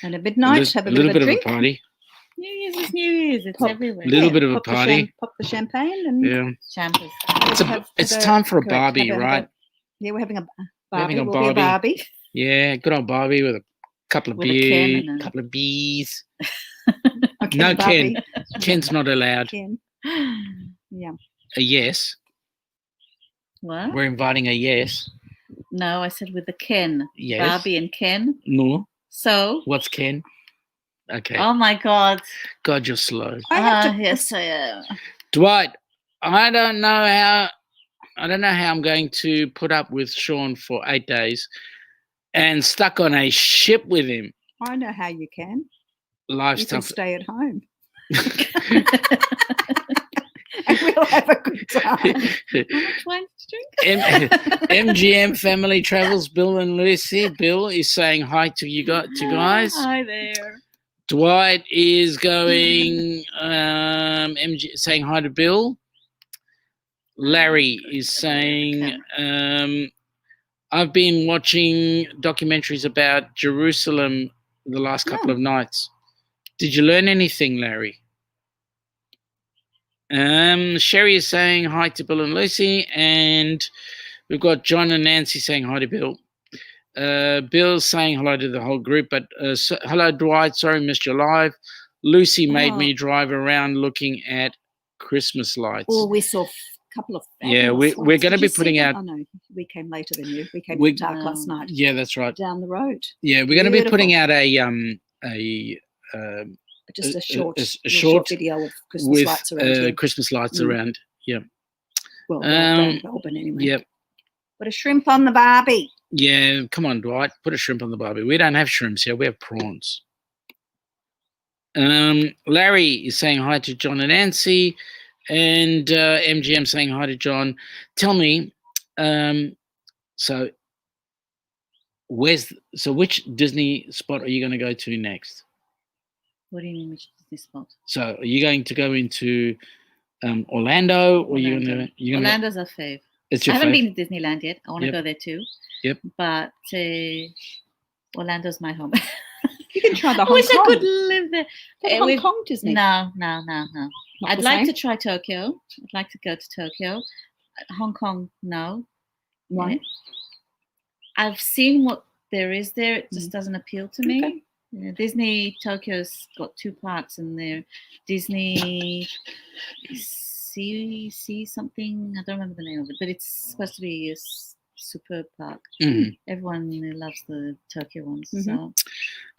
And at midnight, have a little bit of drink. a party. New Year's is New Year's. It's everywhere. A little bit of a party. Pop the champagne and champers. It's time for a Barbie, right? We're having a Barbie. Having a Barbie. Barbie. Yeah, good old Barbie with a couple of beers, couple of bees. No, Ken. Ken's not allowed. Ken. Yeah. A yes. What? We're inviting a yes. No, I said with the Ken. Yes. Barbie and Ken. No. So? What's Ken? Okay. Oh my God. God, you're slow. I have to. Yes, I am. Dwight, I don't know how I'm going to put up with Sean for 8 days and stuck on a ship with him. I know how you can. Life's You can tough. stay at home. And we'll have a good time. How much wine to drink? MGM Family Travels, Bill and Lucy. Bill is saying hi to you guys. Hi there. Dwight is going saying hi to Bill. Larry is saying I've been watching documentaries about Jerusalem the last couple of nights. Did you learn anything, Larry? Sherry is saying hi to Bill and Lucy, and we've got John and Nancy saying hi to Bill. Bill's saying hello to the whole group, but hello, Dwight. Sorry, missed your live. Lucy made me drive around looking at Christmas lights. Oh, we saw a couple of. Yeah, we're going to be putting out. Oh no, we came later than you. We came dark last night. Yeah, that's right. Down the road. Yeah, we're going to be putting out just a short video of Christmas with lights around. Christmas lights around. Yeah. Well, around Melbourne anyway. Yep. Put a shrimp on the barbie. Yeah, come on, Dwight. Put a shrimp on the barbie. We don't have shrimps here. We have prawns. Larry is saying hi to John and Nancy, and MGM saying hi to John. Tell me, so which Disney spot are you going to go to next? What do you mean, which Disney spot? So are you going to go into Orlando, or you going to? Orlando's our fave. It's your I haven't fave? been to Disneyland yet. I want to go there too. Yep. But Orlando's my home. You can try the Hong Kong. I wish I could live there. Hong Kong Disney. No. I'd like to to try Tokyo. I'd like to go to Tokyo. Hong Kong, no. Why? I've seen what there is there. It just doesn't appeal to me. Okay. Yeah, Disney Tokyo's got 2 parks in there. Disney see something. I don't remember the name of it, but it's supposed to be a superb park. Mm-hmm. Everyone loves the Tokyo ones. Mm-hmm.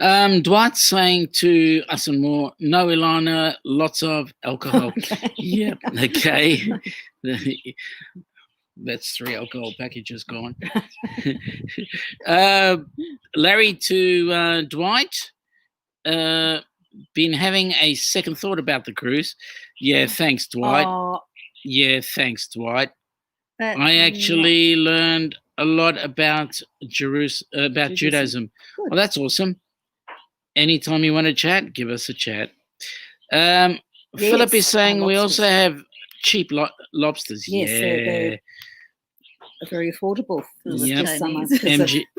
So. Dwight's saying to us and more, no, Ilana, lots of alcohol. Okay. Yeah, okay. That's 3 alcohol packages gone. Larry to Dwight, been having a second thought about the cruise. Yeah, thanks, Dwight. Yeah, thanks, Dwight. I actually learned a lot about Judaism. Good. Well, that's awesome. Anytime you want to chat, give us a chat. Philip is saying we also have cheap lobsters. Yes, yeah. They're very affordable for Yep. this summer.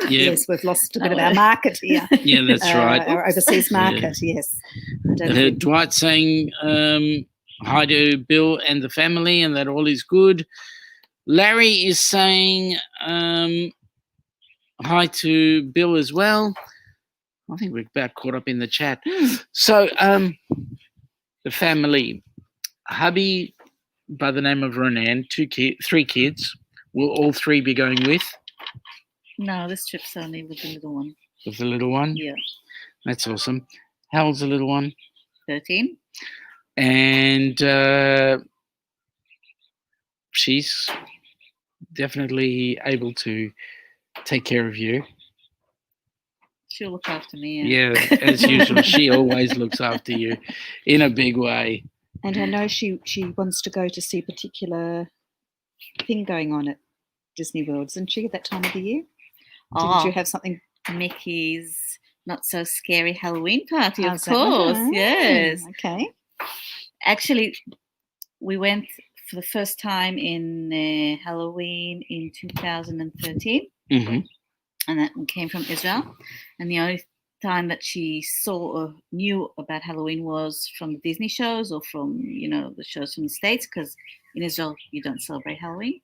Yes, we've lost a bit of our market here. Yeah, that's right. Our overseas market, yes. Dwight saying hi to Bill and the family and that all is good. Larry is saying hi to Bill as well. I think we're about caught up in the chat. So the family, hubby by the name of Ronan, 3 kids. Will all 3 be going with? No, this trip's only with the little one. With the little one? Yeah. That's awesome. How old's the little one? 13. And she's definitely able to take care of you. She'll look after me. Yeah, as usual. She always looks after you in a big way. And I know she wants to go to see a particular thing going on at Disney World, isn't she, at that time of the year? Didn't you have something? Mickey's Not So Scary Halloween Party, of How's that one? course. Yes. Okay. Actually, we went for the first time in Halloween in 2013. Mm-hmm. And that came from Israel. And the only time that she saw or knew about Halloween was from the Disney shows or from, the shows from the States, because in Israel, you don't celebrate Halloween.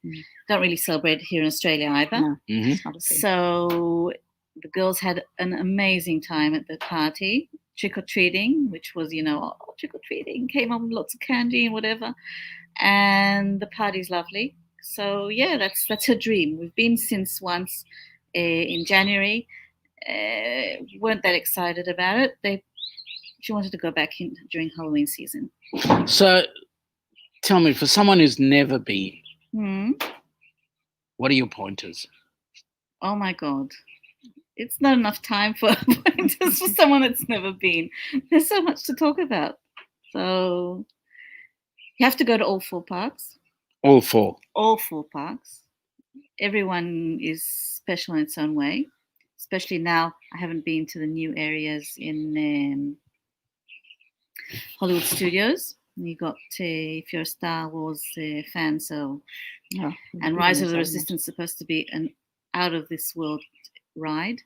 Don't really celebrate here in Australia either. No, Mm-hmm. it's not a thing. So the girls had an amazing time at the party, trick-or-treating, which was, trick-or-treating, came up with lots of candy and whatever. And the party's lovely. So, yeah, that's her dream. We've been since once in January. Weren't that excited about it. They she wanted to go back in during Halloween season. So, tell me, for someone who's never been, what are your pointers? Oh my God. It's not enough time for pointers for someone that's never been. There's so much to talk about. So you have to go to all 4 parks. All 4. All 4 parks. Everyone is special in its own way. Especially now, I haven't been to the new areas in Hollywood Studios. You got, if you're a Star Wars fan, so and Rise of the Resistance is supposed to be an out of this world ride,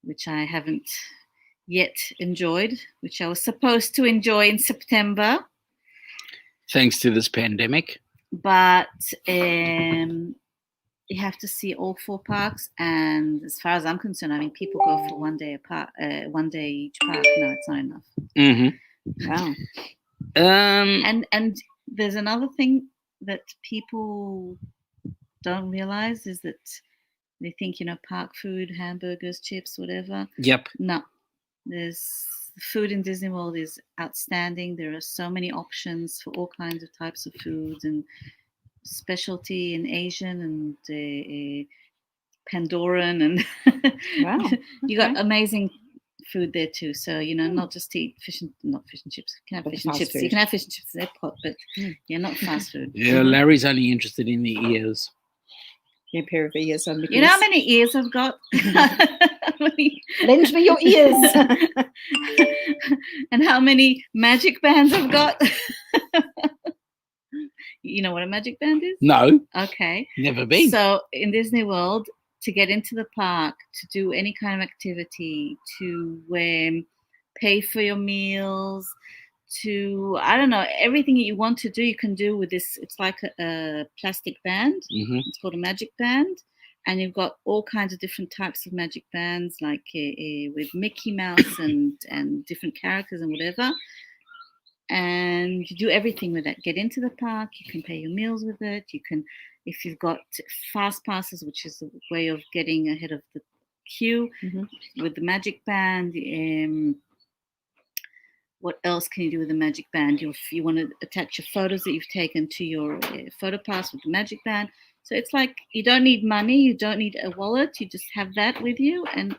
which I haven't yet enjoyed, which I was supposed to enjoy in September. Thanks to this pandemic. But you have to see all 4 parks, and as far as I'm concerned, I mean, people go for 1 day apart, 1 day each park. No, it's not enough. Mm-hmm. Wow. And there's another thing that people don't realize is that they think, park food, hamburgers, chips, whatever. Yep. No, there's food in Disney World is outstanding. There are so many options for all kinds of types of foods and specialty in Asian and Pandoran, and wow, you got amazing food there too. So not just to eat not fish and chips. You can have fish and chips. Food. You can have fish and chips in their pot, but not fast food. Yeah, Larry's only interested in the ears. A pair of ears on the You know how many ears I've got? Lend me your ears. And how many magic bands I've got? You know what a magic band is? No. Okay. Never been. So in Disney World, to get into the park, to do any kind of activity, to pay for your meals, to, I don't know, everything that you want to do, you can do with this. It's like a plastic band. Mm-hmm. It's called a magic band. And you've got all kinds of different types of magic bands, like with Mickey Mouse and different characters and whatever. And you do everything with it. Get into the park. You can pay your meals with it. You can, if you've got fast passes, which is a way of getting ahead of the queue with the magic band. What else can you do with the magic band? If you want to attach your photos that you've taken to your photo pass with the magic band. So it's like you don't need money. You don't need a wallet. You just have that with you. And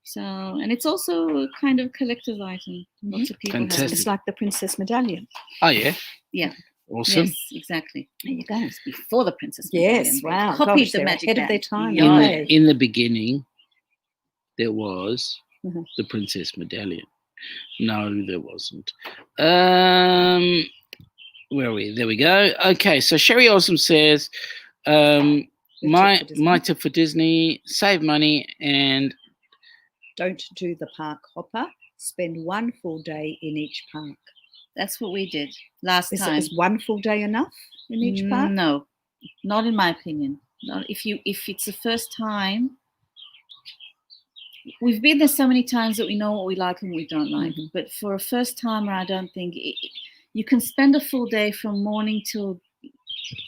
so, and it's also a kind of collector's item. Lots of people have it. It's like the Princess Medallion. Oh, yeah. Yeah. Awesome. Yes, exactly. There you go. It's before the Princess Medallion. Yes, They wow. copied Gosh, the they're magic ahead band. of their time. Yeah. In the beginning, there was the Princess Medallion. No, there wasn't. Where are we? There we go. Okay, so Sherry Awesome says, my tip for Disney, save money and don't do the park hopper. Spend 1 full day in each park. That's what we did last time. Is 1 full day enough in each park? No, not in my opinion. Not if it's the first time. We've been there so many times that we know what we like and what we don't like. But for a first timer, I don't think you can spend a full day from morning till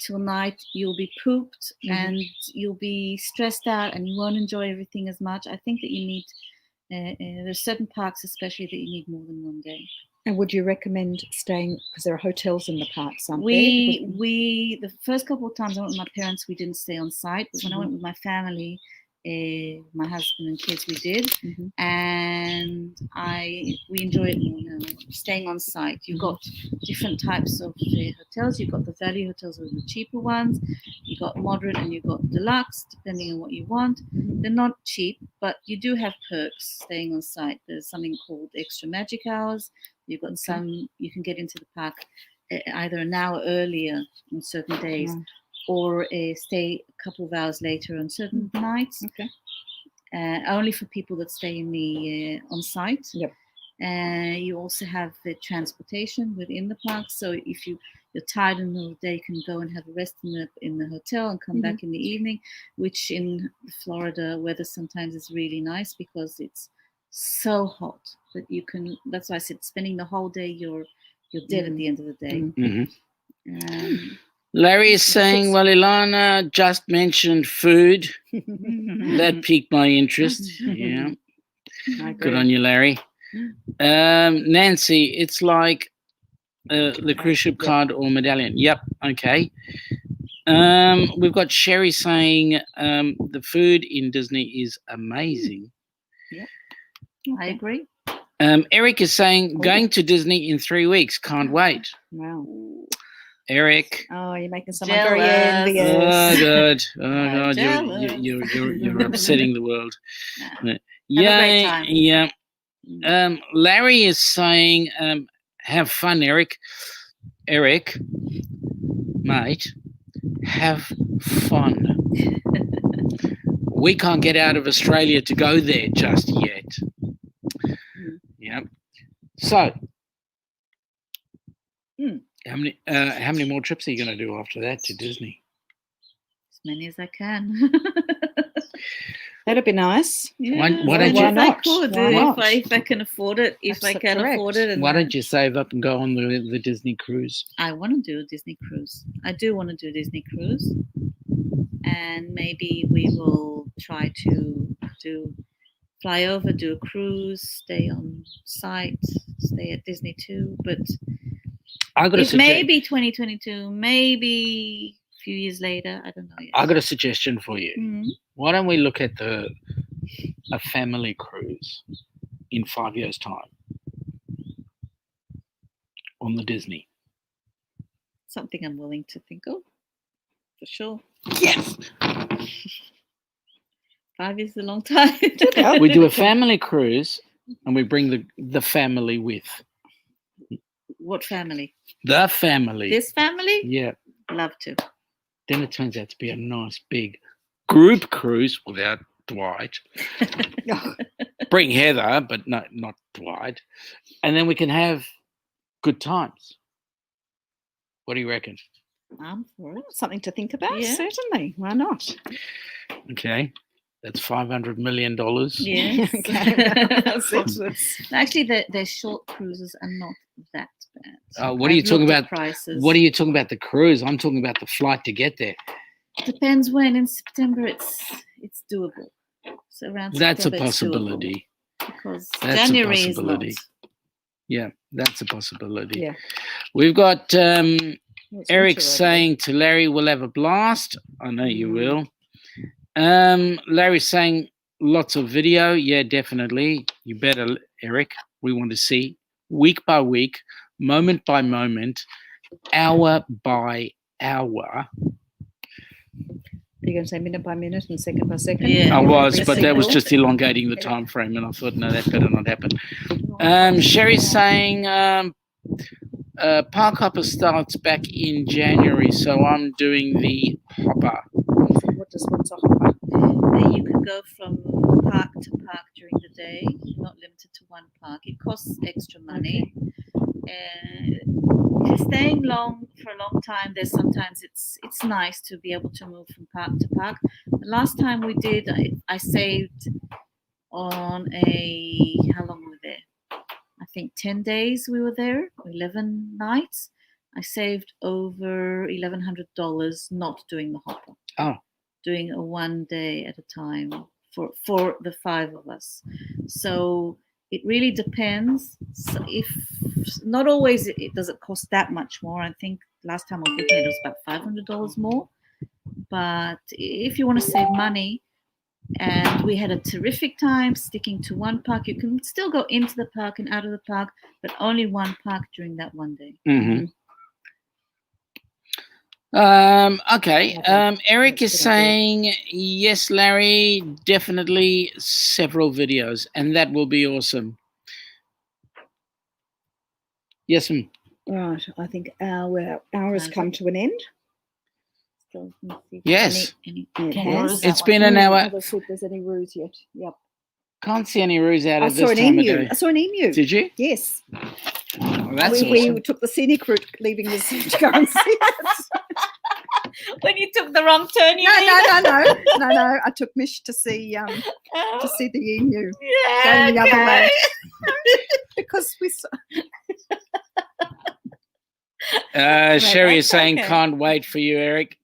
night. You'll be pooped and you'll be stressed out and you won't enjoy everything as much. I think that you need there's certain parks especially that you need more than 1 day. And would you recommend staying, because there are hotels in the parks, aren't there? The first couple of times I went with my parents, we didn't stay on site. But when I went with my family, my husband and kids, we did, and we enjoyed staying on site. You've got different types of hotels. You've got the value hotels, with the cheaper ones. You've got moderate and you've got deluxe, depending on what you want. They're not cheap, but you do have perks staying on site. There's something called extra magic hours. You've got some. You can get into the park either an hour earlier on certain days. Or stay a couple of hours later on certain nights. Okay. Only for people that stay in the on site. Yep. You also have the transportation within the park. So if you're tired in the middle of the day, you can go and have a rest in the hotel and come back in the evening. Which in Florida weather sometimes is really nice because it's so hot that you can. That's why I said spending the whole day you're dead at the end of the day. Larry is saying, well, Ilana just mentioned food. That piqued my interest. Yeah. Good on you, Larry. Nancy, it's like the cruise ship card or medallion. Yep. Okay. We've got Sherry saying the food in Disney is amazing. I agree. Eric is saying going to Disney in 3 weeks. Can't wait. Wow. Eric. Oh, you're making someone very envious. Oh God. Oh I'm God. jealous. You're upsetting the world. Nah. Yeah. Have a great time. Yeah. Larry is saying, have fun, Eric. Eric, mate, have fun. We can't get out of Australia to go there just yet. Yeah. So, how many more trips are you going to do after that to Disney? As many as I can. That'd be nice. Why don't Why you- not? I could, Why not? if I can afford it. If I can afford it. And Why don't you save up and go on the Disney cruise? I want to do a Disney cruise. I do want to do a Disney cruise, and maybe we will try to fly over, do a cruise, stay on site, stay at Disney too. But I got a it may be 2022, maybe a few years later. I don't know yet. I got a suggestion for you. Mhm. Why don't we look at a family cruise in 5 years' time on the Disney? Something I'm willing to think of, for sure. Yes. 5 years is a long time. We do a family cruise and we bring the family with. What family? The family. This family? Yeah. Love to. Then it turns out to be a nice big group cruise without Dwight. Bring Heather, but no, not Dwight. And then we can have good times. What do you reckon? I'm for it. Something to think about, Yeah. certainly. Why not? Okay. That's $500 million. Yes. Okay. Actually, the short cruises are not that bad. What are you I've talking looked at about? prices. What are you talking about? The cruise? I'm talking about the flight to get there. Depends when. In September, it's doable. So around That's a September, it's doable, possibility. because That's a January is not. possibility. Yeah, that's a possibility. Yeah. We've got Well, it's Eric winter over saying to Larry, we'll have a blast. I know you Mm. will. Larry's saying lots of video. Yeah, definitely. You better, Eric. We want to see week by week, moment by moment, hour by hour. You're going to say minute by minute and second by second? Yeah. I Or was, every but that was single? just elongating the time frame, and I thought, no, that better not happen. Sherry's saying Park Hopper starts back in January, so I'm doing the hopper. What's a hopper? You can go from park to park during the day. You're not limited to one park. It costs extra money. If you're staying for a long time, there's sometimes it's nice to be able to move from park to park. The last time we did, I saved on how long were we there? I think 10 days we were there, 11 nights. I saved over $1,100 not doing the hopper. Oh. Doing a 1 day at a time for the 5 of us. So it really depends. So if not always it does it cost that much more. I think last time I was looking at it was about $500 more. But if you want to save money, and we had a terrific time sticking to one park. You can still go into the park and out of the park, but only one park during that 1 day. Mm-hmm. Okay. Eric is saying, yes, Larry, definitely several videos, and that will be awesome. Yes, ma'am. Right. I think our hour has come to an end. So let me see if Yes. any It kangaroos has. It's that been one. an hour. Let's see if there's any roos yet. Yep. Can't see any roos out I of saw this an time of emu. day. I saw an emu. Did you? Yes. Oh, that's we awesome. took the scenic route, leaving the zoo to go and see it. When you took the wrong turn, you mean? No. I took Mish to see the emu. Yeah, Going the other way. okay. Because we saw. Sherry is that's saying, okay. can't wait for you, Eric.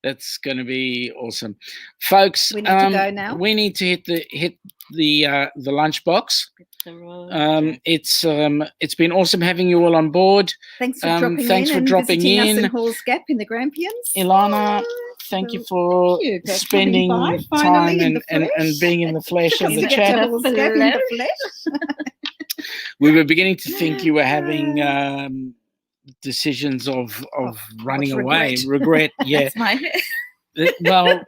That's going to be awesome, folks. We need to go now. We need to hit the lunchbox. The road. It's been awesome having you all on board. Thanks for dropping thanks in for and dropping visiting us in. in Halls Gap in the Grampians. Ilana, thank you for Thank you for spending coming by, time finally, in the and flesh. being in the flesh and Because the we get to chat. Halls Gap in the flesh. We were beginning to think you were having decisions of running away. Regret, yeah. That's my hair. Well,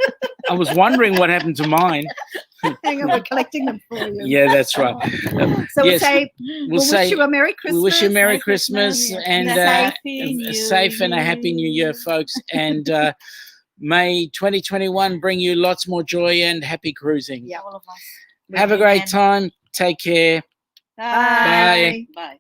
I was wondering what happened to mine. Hang on, we're collecting them for you. Yeah, that's right. So yes, we'll wish you a Merry Christmas. we wish you Merry Merry Christmas, Christmas, and Happy safe New and a Happy New Year, Year. folks. And may 2021 bring you lots more joy and happy cruising. Yeah. All of us. Have a great Amen. time. Take care. Bye. Bye.